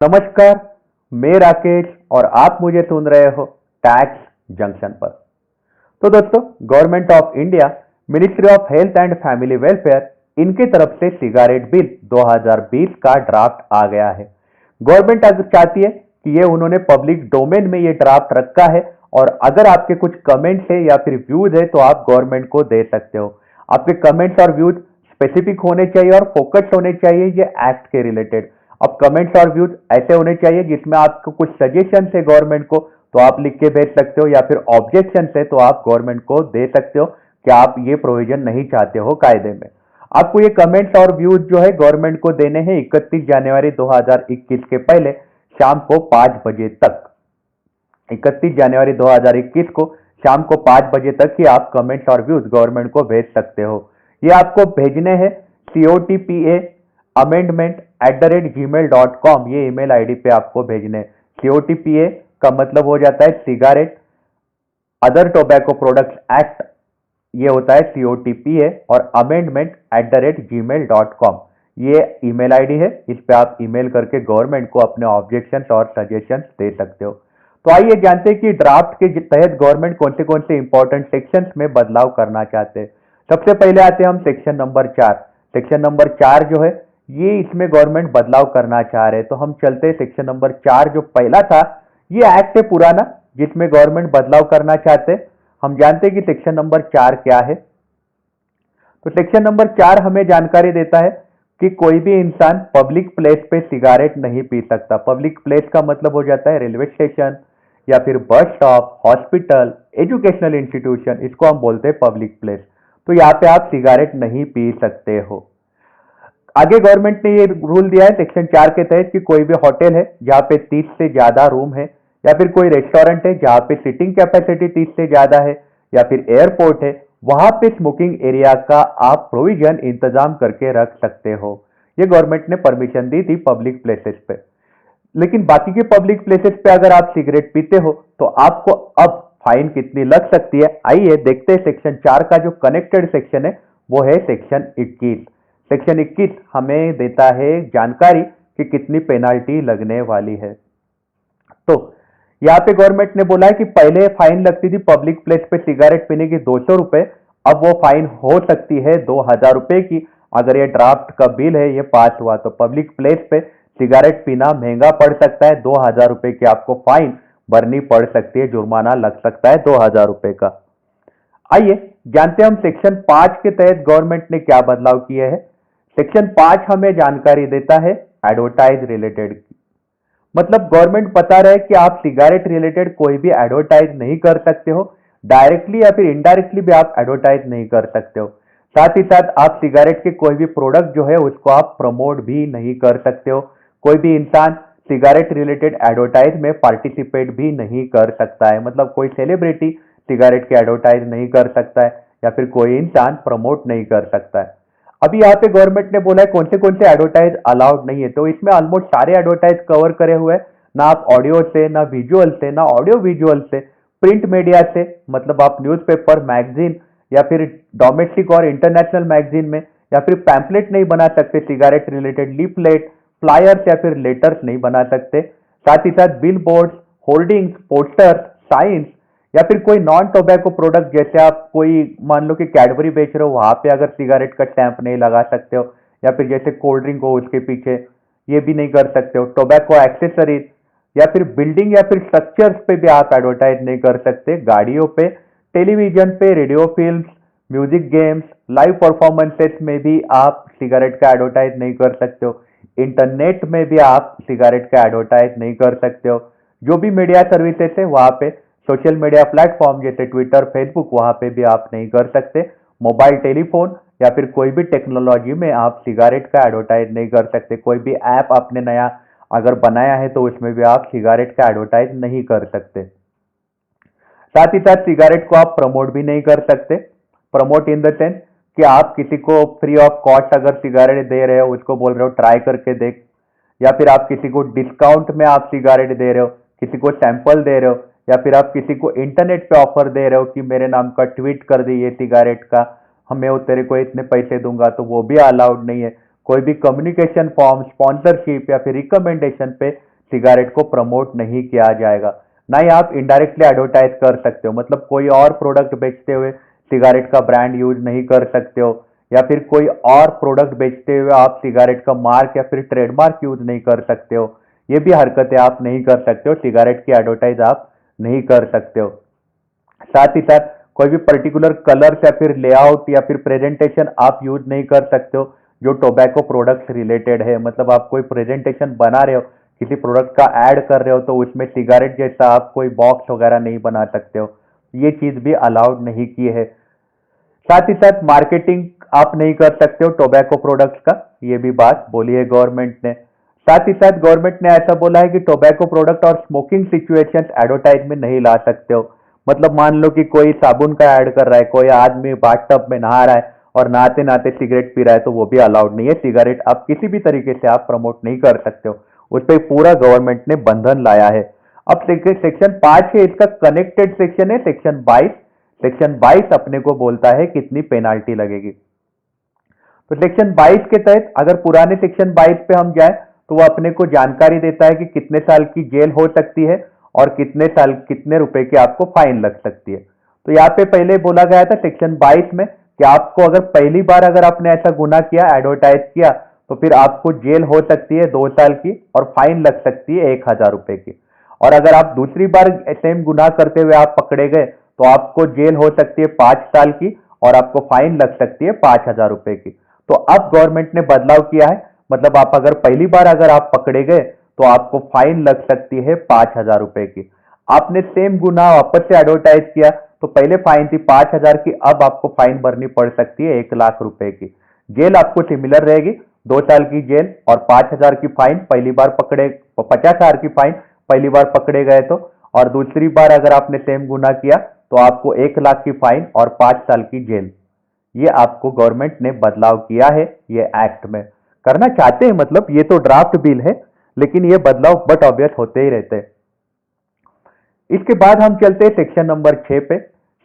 नमस्कार, मैं राकेश और आप मुझे सुन रहे हो टैक्स जंक्शन पर। तो दोस्तों, government of India, ministry of health and family welfare, इनकी तरफ से सिगारेट बिल 2020 का ड्राफ्ट आ गया है। गवर्नमेंट अगर चाहती है कि ये उन्होंने पब्लिक डोमेन में ये ड्राफ्ट रखा है, और अगर आपके कुछ कमेंट्स है या फिर व्यूज है तो आप गवर्नमेंट को दे सकते हो। आपके कमेंट्स और व्यूज स्पेसिफिक होने चाहिए और फोकस होने चाहिए ये एक्ट के रिलेटेड। अब कमेंट्स और व्यूज ऐसे होने चाहिए जिसमें आपको कुछ सजेशन है गवर्नमेंट को, तो आप लिख के भेज सकते हो, या फिर ऑब्जेक्शन है तो आप गवर्नमेंट को दे सकते हो कि आप ये प्रोविजन नहीं चाहते हो कायदे में। आपको ये कमेंट्स और व्यूज जो है गवर्नमेंट को देने हैं 31 जनवरी 2021 के पहले शाम को 5 बजे तक। 31 जनवरी 2021 को शाम को 5 बजे तक ही आप कमेंट्स और व्यूज गवर्नमेंट को भेज सकते हो। ये आपको भेजने हैं COTPA amendment@gmail.com, ये ईमेल आईडी पे आपको भेजने। COTPA का मतलब हो जाता है cigarette other tobacco products act, ये होता है COTPA, और amendment@gmail.com ये ईमेल आईडी है। इस पे आप ईमेल करके गवर्नमेंट को अपने ऑब्जेक्शंस और सजेशंस दे सकते हो। तो आइए जानते हैं कि ड्राफ्ट के तहत गवर्नमेंट कौन से इंपॉर्टेंट सेक्शंस में बदलाव करना चाहते हैं। सबसे पहले आते हैं हम सेक्शन नंबर 4। सेक्शन नंबर 4 जो है, ये इसमें गवर्नमेंट बदलाव करना चाह रहे हैं। तो हम चलते हैं सेक्शन नंबर 4। जो पहला था, ये एक्ट है पुराना जिसमें गवर्नमेंट बदलाव करना चाहते हैं। हम जानते हैं कि सेक्शन नंबर 4 क्या है। तो सेक्शन नंबर 4 हमें जानकारी देता है कि कोई भी इंसान पब्लिक प्लेस पे सिगारेट नहीं पी सकता। पब्लिक प्लेस का मतलब हो जाता है रेलवे स्टेशन या फिर bus stop, hospital, educational institution, इसको हम बोलते हैं पब्लिक प्लेस। तो यहाँ पे आप सिगारेट नहीं पी सकते हो। आगे गवर्नमेंट ने ये रूल दिया है सेक्शन 4 के तहत कि कोई भी होटल है जहाँ पे 30 से ज्यादा रूम है, या फिर कोई रेस्टोरेंट है जहाँ पे सिटिंग कैपेसिटी 30 से ज्यादा है, या फिर एयरपोर्ट है, वहां पे स्मोकिंग एरिया का आप प्रोविजन इंतजाम करके रख सकते हो। ये गवर्नमेंट ने परमिशन दी थी पब्लिक प्लेसेस पे। लेकिन बाकी के पब्लिक प्लेसेस पे अगर आप सिगरेट पीते हो तो आपको अब फाइन कितनी लग सकती है, आइए देखते हैं। सेक्शन 4 का जो कनेक्टेड सेक्शन है वो है सेक्शन 21। सेक्शन 21 हमें देता है जानकारी कि कितनी पेनाल्टी लगने वाली है। तो यहाँ पे गवर्नमेंट ने बोला है कि पहले फाइन लगती थी पब्लिक प्लेस पे सिगरेट पीने की 200 रुपए, अब वो फाइन हो सकती है 2000 रुपए की। अगर ये ड्राफ्ट का बिल है ये पास हुआ तो पब्लिक प्लेस पे सिगरेट पीना महंगा पड़ सकता है। 2000 रुपए की आपको फाइन भरनी पड़ सकती है, जुर्माना लग सकता है 2000 रुपए का। आइए जानते हैं हम सेक्शन 5 के तहत गवर्नमेंट ने क्या बदलाव किए हैं। सेक्शन 5 हमें जानकारी देता है एडवर्टाइज रिलेटेड की। मतलब गवर्नमेंट बता रहा है कि आप सिगरेट रिलेटेड कोई भी एडवर्टाइज नहीं कर सकते हो, डायरेक्टली या फिर इनडायरेक्टली भी आप एडवर्टाइज नहीं कर सकते हो। साथ ही साथ आप सिगरेट के कोई भी प्रोडक्ट जो है उसको आप प्रमोट भी नहीं कर सकते हो। कोई भी इंसान सिगरेट रिलेटेड एडवर्टाइज में पार्टिसिपेट भी नहीं कर सकता है। मतलब कोई सेलिब्रिटी सिगरेट के एडवर्टाइज नहीं कर सकता है, या फिर कोई इंसान प्रमोट नहीं कर सकता है। अभी यहाँ पे गवर्नमेंट ने बोला है कौन से एडवर्टाइज अलाउड नहीं है, तो इसमें ऑलमोस्ट सारे एडवर्टाइज कवर करे हुए हैं। ना आप ऑडियो से, ना विजुअल से, ना ऑडियो विजुअल से, प्रिंट मीडिया से, मतलब आप न्यूज़पेपर, मैगजीन, या फिर डोमेस्टिक और इंटरनेशनल मैगजीन में, या फिर पैम्पलेट नहीं बना सकते सिगरेट रिलेटेड, लीफलेट, फ्लायर्स या फिर लेटर्स नहीं बना सकते। साथ ही साथ bill boards, hoardings, posters, science, या फिर कोई नॉन टोबैको प्रोडक्ट, जैसे आप कोई मान लो कि कैडबरी बेच रहे हो, वहां पे अगर सिगरेट का स्टैंप नहीं लगा सकते हो, या फिर जैसे कोल्ड ड्रिंक हो उसके पीछे, ये भी नहीं कर सकते हो। टोबैको एक्सेसरीज या फिर बिल्डिंग या फिर स्ट्रक्चर्स पे भी आप एडवर्टाइज नहीं कर सकते। गाड़ियों पे, टेलीविजन पे, radio films, music games, live performances में भी आप सिगरेट का एडवर्टाइज नहीं कर सकते हो। इंटरनेट में भी आप सिगरेट का एडवर्टाइज नहीं कर सकते हो। जो भी मीडिया सर्विसेज है वहां पे, सोशल मीडिया प्लेटफॉर्म जैसे ट्विटर, फेसबुक, वहां पे भी आप नहीं कर सकते। मोबाइल टेलीफोन या फिर कोई भी टेक्नोलॉजी में आप सिगरेट का एडवर्टाइज नहीं कर सकते। कोई भी ऐप आपने नया अगर बनाया है तो उसमें भी आप सिगरेट का एडवर्टाइज नहीं कर सकते। साथ ही साथ सिगरेट को आप प्रमोट भी नहीं कर सकते। प्रमोट इन द सेंस कि आप किसी को फ्री ऑफ कॉस्ट अगर सिगरेट दे रहे हो, उसको बोल रहे हो ट्राई करके देख, या फिर आप किसी को डिस्काउंट में आप सिगरेट दे रहे हो, किसी को सैंपल दे रहे हो, या फिर आप किसी को इंटरनेट पे ऑफर दे रहे हो कि मेरे नाम का ट्वीट कर दी ये सिगरेट का, हमें वो तेरे को इतने पैसे दूंगा, तो वो भी अलाउड नहीं है। कोई भी कम्युनिकेशन फॉर्म, स्पॉन्सरशिप या फिर रिकमेंडेशन पे सिगरेट को प्रमोट नहीं किया जाएगा। ना ही आप इनडायरेक्टली एडवर्टाइज कर सकते हो, मतलब कोई और प्रोडक्ट बेचते हुए सिगरेट का ब्रांड यूज नहीं कर सकते हो, या फिर कोई और प्रोडक्ट बेचते हुए आप सिगरेट का मार्क या फिर ट्रेडमार्क यूज नहीं कर सकते हो। ये भी हरकतें आप नहीं कर सकते हो, सिगरेट की एडवर्टाइज आप नहीं कर सकते हो। साथ ही साथ कोई भी पर्टिकुलर कलर्स या फिर लेआउट या फिर प्रेजेंटेशन आप यूज नहीं कर सकते हो जो टोबैको प्रोडक्ट्स रिलेटेड है। मतलब आप कोई प्रेजेंटेशन बना रहे हो, किसी प्रोडक्ट का ऐड कर रहे हो, तो उसमें सिगरेट जैसा आप कोई बॉक्स वगैरह नहीं बना सकते हो। ये चीज भी अलाउड नहीं की है। साथ ही साथ मार्केटिंग आप नहीं कर सकते हो टोबैको प्रोडक्ट्स का, ये भी बात बोली है गवर्नमेंट ने। साथ ही साथ गवर्नमेंट ने ऐसा बोला है कि टोबैको प्रोडक्ट और स्मोकिंग सिचुएशंस एडवर्टाइज में नहीं ला सकते हो। मतलब मान लो कि कोई साबुन का ऐड कर रहा है, कोई आदमी बाथटब में नहा रहा है और नहाते नहाते सिगरेट पी रहा है, तो वो भी अलाउड नहीं है। सिगरेट आप किसी भी तरीके से आप प्रमोट नहीं कर सकते हो, उस पर पूरा गवर्नमेंट ने बंधन लाया है। अब सेक्शन 5 है, इसका कनेक्टेड सेक्शन है सेक्शन 22। सेक्शन 22 अपने को बोलता है कितनी पेनाल्टी लगेगी। तो सेक्शन 22 के तहत अगर पुराने सेक्शन 22 पे हम जाएं तो वो अपने को जानकारी देता है कि कितने साल की जेल हो सकती है और कितने रुपए की आपको फाइन लग सकती है। तो यहाँ पे पहले बोला गया था सेक्शन 22 में कि आपको अगर पहली बार अगर आपने ऐसा गुनाह किया, एडवर्टाइज किया, तो फिर आपको जेल हो सकती है 2 साल की और फाइन लग सकती है 1,000 रुपए की। और अगर आप दूसरी बार सेम गुनाह करते हुए आप पकड़े गए तो आपको जेल हो सकती है 5 साल की और आपको फाइन लग सकती है 5,000 रुपए की। तो अब गवर्नमेंट ने बदलाव किया है, मतलब आप अगर पहली बार अगर आप पकड़े गए तो आपको फाइन लग सकती है 5,000 रुपए की। आपने सेम गुनाह वापस से एडवर्टाइज किया तो पहले फाइन थी 5,000 की, अब आपको फाइन भरनी पड़ सकती है 1,00,000 रुपए की। जेल आपको सिमिलर रहेगी, 2 साल की जेल और 5,000 की फाइन पहली बार पकड़े, 50,000 की फाइन पहली बार पकड़े गए तो, और दूसरी बार अगर आपने सेम गुनाह किया तो आपको 1,00,000 की फाइन और 5 साल की जेल। ये आपको गवर्नमेंट ने बदलाव किया है ये एक्ट में। करना चाहते हैं, मतलब ये तो ड्राफ्ट बिल है, लेकिन ये बदलाव बट ऑब्वियस होते ही रहते हैं। इसके बाद हम चलते हैं सेक्शन नंबर 6 पे।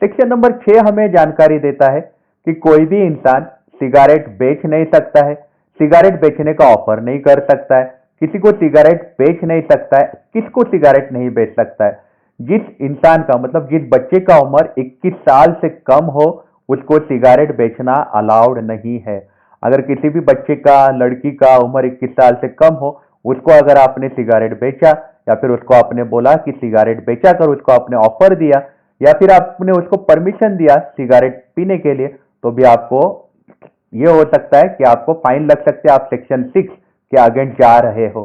सेक्शन नंबर 6 हमें जानकारी देता है कि कोई भी इंसान सिगरेट बेच नहीं सकता है, सिगरेट बेचने का ऑफर नहीं कर सकता है, किसी को सिगरेट बेच नहीं सकता है, किसको सिगरेट नहीं बेच सकता है। जिस इंसान का, मतलब जिस बच्चे का उम्र 21 साल से कम हो, उसको सिगरेट बेचना अलाउड नहीं है। अगर किसी भी बच्चे का, लड़की का उम्र 21 साल से कम हो, उसको अगर आपने सिगरेट बेचा या फिर उसको आपने बोला कि सिगरेट बेचा कर, उसको आपने ऑफर दिया या फिर आपने उसको परमिशन दिया सिगरेट पीने के लिए, तो भी आपको ये हो सकता है कि आपको फाइन लग सकती है, आप सेक्शन 6 के अगेंस्ट जा रहे हो।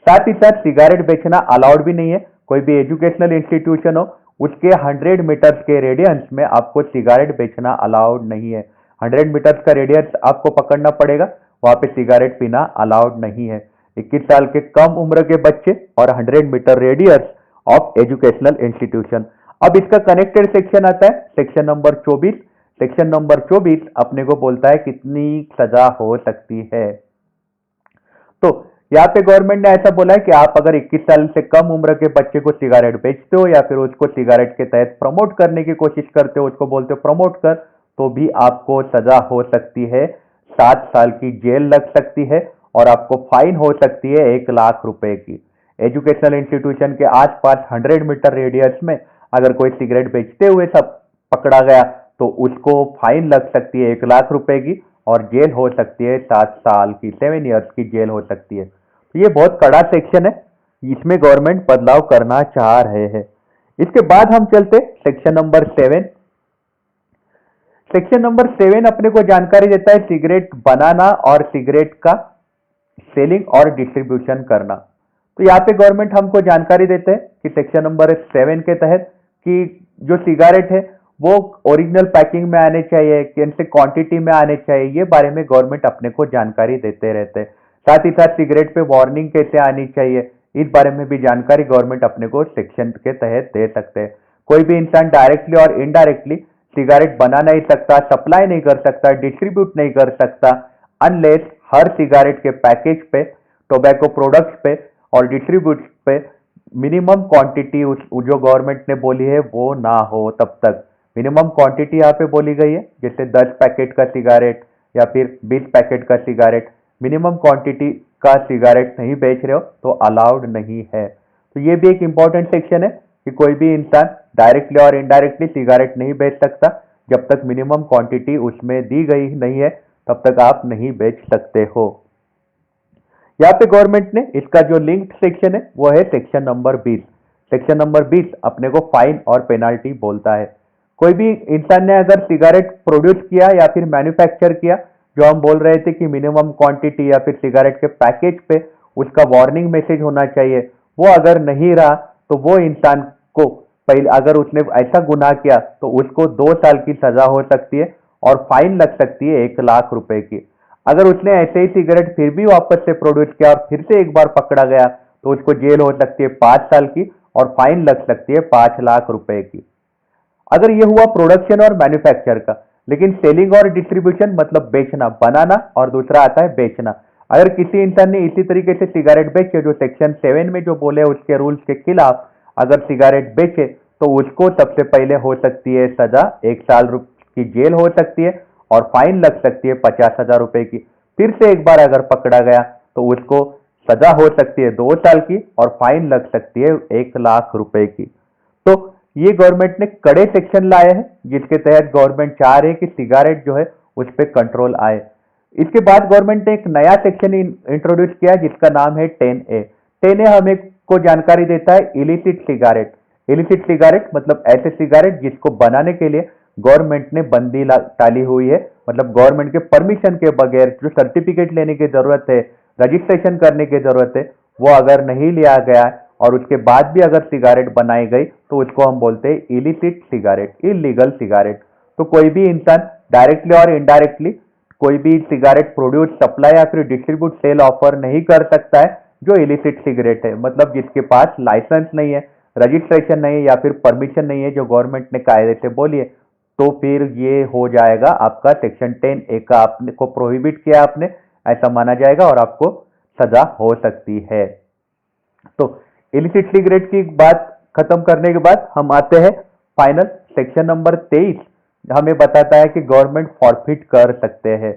साथ ही साथ सिगरेट बेचना अलाउड भी नहीं है। कोई भी एजुकेशनल इंस्टीट्यूशन हो, उसके 100 मीटर्स के रेडियंस में आपको सिगरेट बेचना अलाउड नहीं है। 100 मीटर्स का रेडियंस आपको पकड़ना पड़ेगा, वहां पे सिगरेट पीना अलाउड नहीं है। 21 साल के कम उम्र के बच्चे और 100 metre radius of educational institution. अब इसका कनेक्टेड सेक्शन आता है सेक्शन नंबर 24। सेक्शन नंबर 24 अपने को बोलता है कितनी सजा हो सकती है। तो यहाँ पे गवर्नमेंट ने ऐसा बोला है कि आप अगर 21 साल से कम उम्र के बच्चे को सिगरेट बेचते हो या फिर उसको सिगरेट के तहत प्रमोट करने की कोशिश करते हो, उसको बोलते हो प्रमोट कर, तो भी आपको सजा हो सकती है, 7 साल की जेल लग सकती है और आपको फाइन हो सकती है 1,00,000 रुपए की। एजुकेशनल इंस्टीट्यूशन के आसपास 100 मीटर रेडियस में अगर कोई सिगरेट बेचते हुए सब पकड़ा गया तो उसको फाइन लग सकती है 1,00,000 रुपए की और जेल हो सकती है 7 साल की, 7 ईयर्स की जेल हो सकती है। तो ये बहुत कड़ा सेक्शन है, इसमें गवर्नमेंट बदलाव करना चाह रहे हैं। इसके बाद हम चलते सेक्शन नंबर 7। सेक्शन नंबर 7 अपने को जानकारी देता है सिगरेट बनाना और सिगरेट का सेलिंग और डिस्ट्रीब्यूशन करना। तो यहाँ पे गवर्नमेंट हमको जानकारी देते हैं कि सेक्शन नंबर 7 के तहत कि जो सिगरेट है वो ओरिजिनल पैकिंग में आने चाहिए, कैसे क्वांटिटी में आने चाहिए, ये बारे में गवर्नमेंट अपने को जानकारी देते रहते हैं। साथ ही साथ सिगरेट पे वार्निंग कैसे आनी चाहिए, इस बारे में भी जानकारी गवर्नमेंट अपने को सेक्शन के तहत दे सकते हैं। कोई भी इंसान डायरेक्टली और इनडायरेक्टली सिगरेट बना नहीं सकता, सप्लाई नहीं कर सकता, डिस्ट्रीब्यूट नहीं कर सकता, अनलेस हर सिगरेट के पैकेज पे, टोबैको प्रोडक्ट्स पे और डिस्ट्रीब्यूट पे मिनिमम क्वांटिटी जो गवर्नमेंट ने बोली है वो ना हो तब तक। मिनिमम क्वांटिटी यहाँ पे बोली गई है, जैसे 10 पैकेट का सिगरेट या फिर 20 पैकेट का सिगरेट, मिनिमम क्वांटिटी का सिगरेट नहीं बेच रहे हो तो अलाउड नहीं है। तो ये भी एक इंपॉर्टेंट सेक्शन है कि कोई भी इंसान डायरेक्टली और इनडायरेक्टली सिगरेट नहीं बेच सकता, जब तक मिनिमम क्वांटिटी उसमें दी गई नहीं है तब तक आप नहीं बेच सकते हो। यहाँ पे गवर्नमेंट ने इसका जो लिंक्ड सेक्शन है वो है सेक्शन नंबर 20। सेक्शन नंबर 20 अपने को फाइन और पेनाल्टी बोलता है। कोई भी इंसान ने अगर सिगरेट प्रोड्यूस किया या फिर मैन्युफैक्चर किया, जो हम बोल रहे थे कि मिनिमम क्वांटिटी या फिर सिगरेट के पैकेज पे उसका वार्निंग मैसेज होना चाहिए, वो अगर नहीं रहा तो वो इंसान को पहले अगर उसने ऐसा गुनाह किया तो उसको 2 साल की सजा हो सकती है और फाइन लग सकती है 1 लाख रुपए की। अगर उसने ऐसे ही सिगरेट फिर भी वापस से प्रोड्यूस किया और फिर से एक बार पकड़ा गया तो उसको जेल हो सकती है 5 साल की और फाइन लग सकती है 5 लाख रुपए की। अगर ये हुआ प्रोडक्शन और मैन्युफैक्चर का, लेकिन सेलिंग और डिस्ट्रीब्यूशन मतलब बेचना, बनाना और दूसरा आता है बेचना। अगर किसी इंसान ने इसी तरीके से सिगरेट बेचे जो सेक्शन 7 में जो बोले उसके रूल्स के खिलाफ अगर सिगरेट बेचे तो उसको सबसे पहले हो सकती है सजा 1 साल की जेल हो सकती है और फाइन लग सकती है 50,000 रुपए की। फिर से एक बार अगर पकड़ा गया तो उसको सजा हो सकती है 2 साल की और फाइन लग सकती है 1 लाख रुपए की। तो ये गवर्नमेंट ने कड़े सेक्शन लाए हैं जिसके तहत गवर्नमेंट चाह रही है कि सिगरेट जो है उस पर कंट्रोल आए। इसके बाद गवर्नमेंट ने एक नया सेक्शन इंट्रोड्यूस किया जिसका नाम है 10A। 10A हमें को जानकारी देता है इलिसिट सिगरेट। इलिसिट सिगरेट मतलब ऐसे सिगरेट जिसको बनाने के लिए गवर्नमेंट ने बंदी डाली हुई है, मतलब गवर्नमेंट के परमिशन के बगैर जो सर्टिफिकेट लेने की जरूरत है, रजिस्ट्रेशन करने की जरूरत है, वो अगर नहीं लिया गया और उसके बाद भी अगर सिगरेट बनाई गई तो उसको हम बोलते हैं इलिसिट सिगरेट, इलीगल सिगरेट। तो कोई भी इंसान डायरेक्टली और इनडायरेक्टली कोई भी सिगरेट प्रोड्यूस, सप्लाई या फिर डिस्ट्रीब्यूट, सेल, ऑफर नहीं कर सकता है जो इलिसिट सिगरेट है, मतलब जिसके पास लाइसेंस नहीं है, रजिस्ट्रेशन नहीं है या फिर परमिशन नहीं है जो गवर्नमेंट ने कायदे से बोली है। तो फिर ये हो जाएगा आपका सेक्शन 10A का आपने को प्रोहिबिट किया आपने, ऐसा माना जाएगा और आपको सजा हो सकती है। तो इलिसिट सिगरेट की बात खत्म करने के बाद हम आते हैं फाइनल सेक्शन नंबर 23। हमें बताता है कि गवर्नमेंट फॉरफिट कर सकते हैं।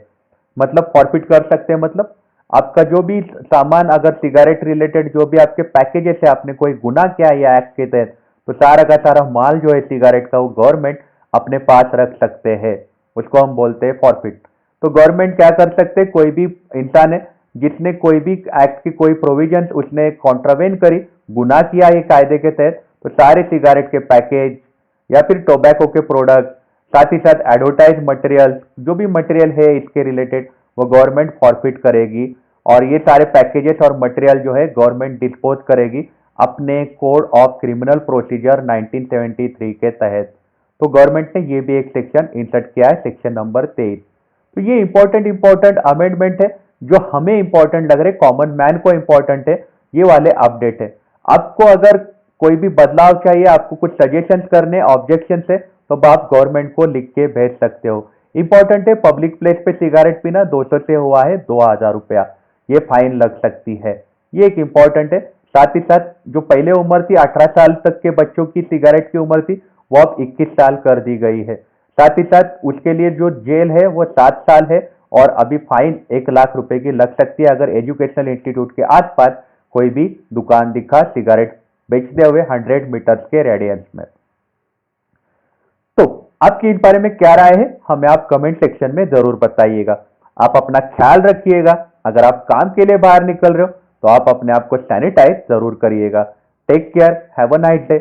मतलब फॉरफिट कर सकते हैं मतलब आपका जो भी सामान, अगर सिगरेट रिलेटेड जो भी आपके पैकेजेस है, आपने कोई गुनाह किया है या एक्ट के तहत, तो सारा का सारा माल जो है सिगरेट का वो गवर्नमेंट अपने पास रख सकते हैं, उसको हम बोलते हैं फॉरफिट। तो गवर्नमेंट क्या कर सकते हैं, कोई भी इंसान है जिसने कोई भी एक्ट की कोई प्रोविजन उसने कॉन्ट्रावेन करी, गुनाह किया ये कायदे के तहत, तो सारे सिगरेट के पैकेज या फिर टोबैको के प्रोडक्ट, साथ ही साथ एडवर्टाइज मटेरियल, जो भी मटेरियल है इसके रिलेटेड वो गवर्नमेंट फॉरफिट करेगी और ये सारे पैकेजेस और मटेरियल जो है गवर्नमेंट डिस्पोज करेगी अपने कोड ऑफ क्रिमिनल प्रोसीजर 1973 के तहत। तो गवर्नमेंट ने ये भी एक सेक्शन इंसर्ट किया है, सेक्शन नंबर 23। तो ये इंपॉर्टेंट अमेंडमेंट है जो हमें इंपॉर्टेंट लग रहे, कॉमन मैन को इंपॉर्टेंट है, ये वाले अपडेट है। आपको अगर कोई भी बदलाव चाहिए, आपको कुछ सजेशन करने, ऑब्जेक्शन है, तो आप गवर्नमेंट को लिख के भेज सकते हो। इंपॉर्टेंट है, पब्लिक प्लेस पे सिगरेट पीना 200 से हुआ है 2000 रुपया, ये फाइन लग सकती है। ये एक इंपॉर्टेंट है। साथ ही साथ जो पहले उम्र थी 18 साल तक के बच्चों की सिगरेट की उम्र थी वो अब 21 साल कर दी गई है। साथ ही साथ उसके लिए जो जेल है वो 7 साल है और अभी फाइन 1 लाख रुपए की लग सकती है अगर एजुकेशनल इंस्टीट्यूट के आसपास कोई भी दुकान दिखा सिगरेट बेचते हुए 100 मीटर्स के रेडियंस में। तो आपकी इस बारे में क्या राय है, हमें आप कमेंट सेक्शन में जरूर बताइएगा। आप अपना ख्याल रखिएगा। अगर आप काम के लिए बाहर निकल रहे हो तो आप अपने आप को सैनिटाइज जरूर करिएगा। Take care, have a nice day.